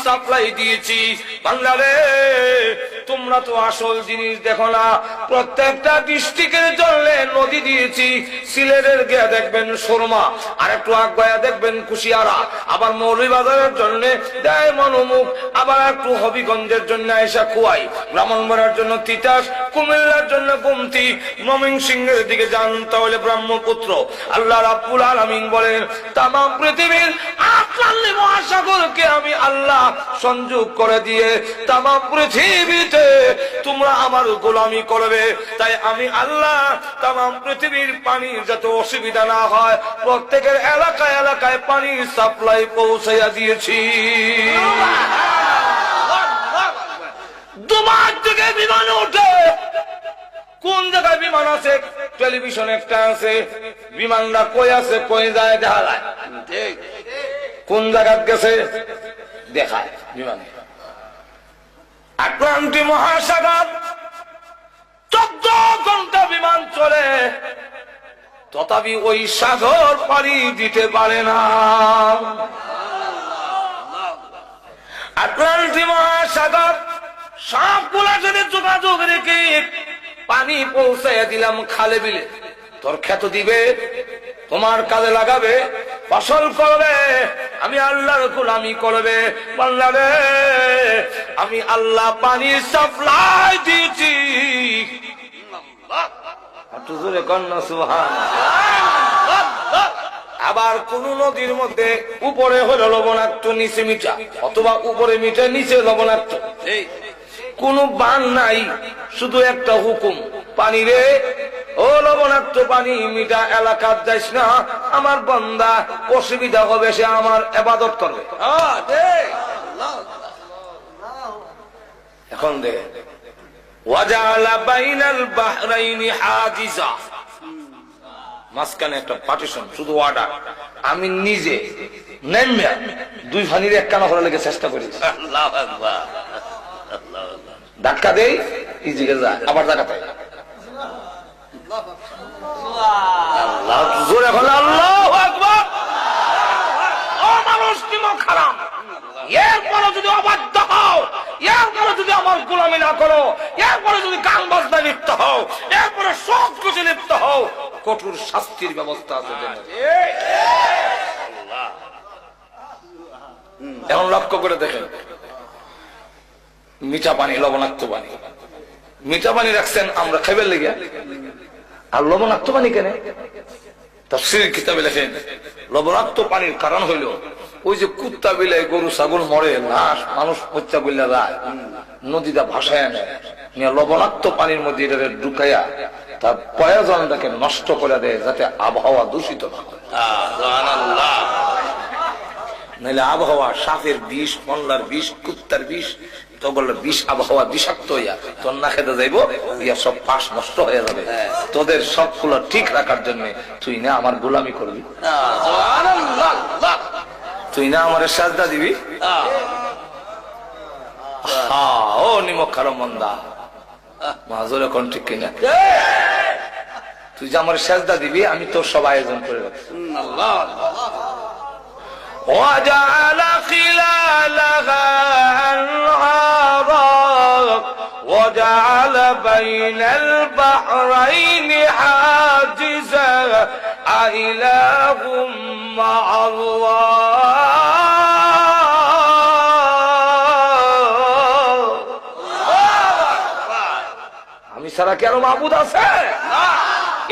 Supply দিয়েছি। বাংলারে তোমরা তো আসল জিনিস দেখো না, প্রত্যেকটা ডিস্ট্রিক্টের জন্য নদী দিয়েছি। সিলেটের গিয়ে দেখবেন সুরমা, আর একটু আগায়া দেখবেন কুশিয়ারা, আবার মৌলভীবাজারের জন্য দেয় মনোমুখ, আবার একটু হবিগঞ্জের জন্য এসা কুয়াই, ব্রাহ্মণবাড়িয়ার জন্য তিতাস, কুমিল্লার জন্য গুমতি, ময়মনসিংহের দিকে যান তাহলে ব্রহ্মপুত্র। আল্লাহ রাব্বুল আলামিন বলেন তামাম পৃথিবীর আটলান্নি মহাসাগরকে আমি আল্লাহ সংযোগ করে দিয়ে তামাম পৃথিবীতে তোমরা আমার গোলামি করবে। তাই আমি আল্লাহ তামাম পৃথিবীর পানির যাতে অসুবিধা না হয় প্রত্যেকের এলাকায় এলাকায় পানির সাপ্লাই পৌঁছাইয়া দিয়েছি। দুবার থেকে বিমান ওঠে, কোন জায়গায় বিমান আছে টেলিভিশন একটা আছে, বিমানটা কই আছে কই যায় দেখা যায়, কোন জায়গা গেছে দেখায় বিমানে। আটলান্টিক মহাসাগর 14 ঘন্টা বিমান চলে, তথাপি ওই সাগর পাড়ি দিতে পারে না। আটলান্টিক মহাসাগর সবগুলা যদি যোগাযোগ রেখে পানি পৌঁছাইয়া দিলাম খালে বিলে, তোর ক্ষেত দিবে, তোমার কাজে লাগাবে, ফসল করবে, আমি আল্লাহর গোলামি করবে। বাংলারে আমি আল্লাহ পানির সাপ্লাই দিয়েছি। আবার কোন নদীর মধ্যে উপরে হলো লবণাক্ত নিচে মিঠা, অথবা উপরে মিঠা নিচে লবণাক্ত, কোন বান নাই, শুধু একটা হুকুম, পানি রে ও লবণাক্ত পানি মিঠা এলাকার যাইস না, আমার বান্দা অসুবিধা হবে, সে আমার ইবাদত করবে। এখন দে ওয়াজালা বাইনাল বাহরাইনি হাজিজা, মাঝখানে একটা পার্টিশন, শুধু ওয়াডা, আমি নিজে নেমে দুই ফানির এক কানা করার লেগে চেষ্টা করি। আল্লাহু আকবার, ধাক্কা দেই ইজিকে যায়, আবার ধাক্কা দেয়, জোরে বলে আল্লাহু আকবার। ও মানুষ কি খারাপ, এরপরে যদি অবাধ্য হও, এরপরে যদি আমার গোলামি না করো, এরপরে যদি গান বাজনা লিপ্ত হও, এরপরে সব কিছু লিপ্ত হও, কঠোর শাস্তির ব্যবস্থা আছে। এখন লক্ষ্য করে দেখেন, মিঠা পানি লবণাক্ত পানি, মিঠা পানি রাখছেন আমরা খাইবার লেগে, আর লবণাক্ত পানি কেন? তাফসীর কিতাবে লেখেন লবণাক্ত পানির কারণ হইল ওই যে কুত্তা বিলাই গরু ছাগল মরে, লাশ মানুষ হত্যা করলে যায়, নদীটা ভাসায় নেয়, লবণাক্ত পানির মধ্যে এটা ঢুকাইয়া তার প্রয়োজনটাকে নষ্ট করে দেয়, যাতে আবহাওয়া দূষিত না হয়। নাহলে আবহাওয়া সাপের বিষ, মল্লার বিষ, কুত্তার বিষ, তো বললো বিষ, আবহাওয়া বিষাক্ত হইয়া তোর না খেতে যাইব, ইয়া সব পাশ নষ্ট হয়ে যাবে। তোদের সবগুলো ঠিক রাখার জন্য তুই না আমার গোলামি করবি, তুই না আমার সাজদা দিবি। ও নিমক খারো মন্দা মাজুর এখন ঠিক কিনা, তুই যে আমার সাজদা দিবি আমি তোর সব আয়োজন করে রাখছি। وجعل خلالها أنهارا وجعل بين البحرين حاجزا أإله مع الله আমি ছাড়া কি আরো মাবুদ আছে?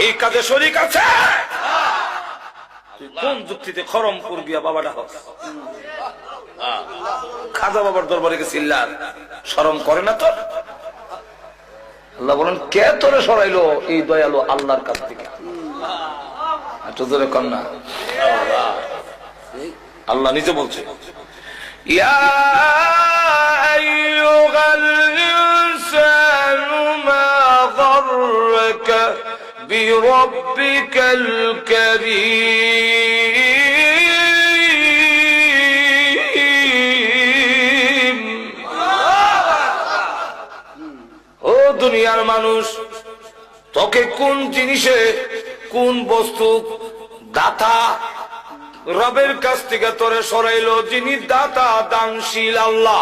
এই কাজে শরীক আছে? কোন যুক্তিতে খরমপুর গিয়া বাবাটা হোক খাজা বাবার দরবারে গেছিলাম, শরম করে না তোর? আল্লাহ বলেন কে তোরে সরাইলো এই দয়ালু আল্লাহর কাছ থেকে? একটু জোরে কর না। আল্লাহ নিজে বলছে ইয়া আইয়ুহাল ইনসানু মা গাররাকা বিরাব্বিকাল কারীম। ও দুনিয়ার মানুষ, তোকে কোন জিনিসে, কোন বস্তু দাতা রবের কাছ থেকে তোরে সরাইলো যিনি দাতা দানশীল আল্লাহ।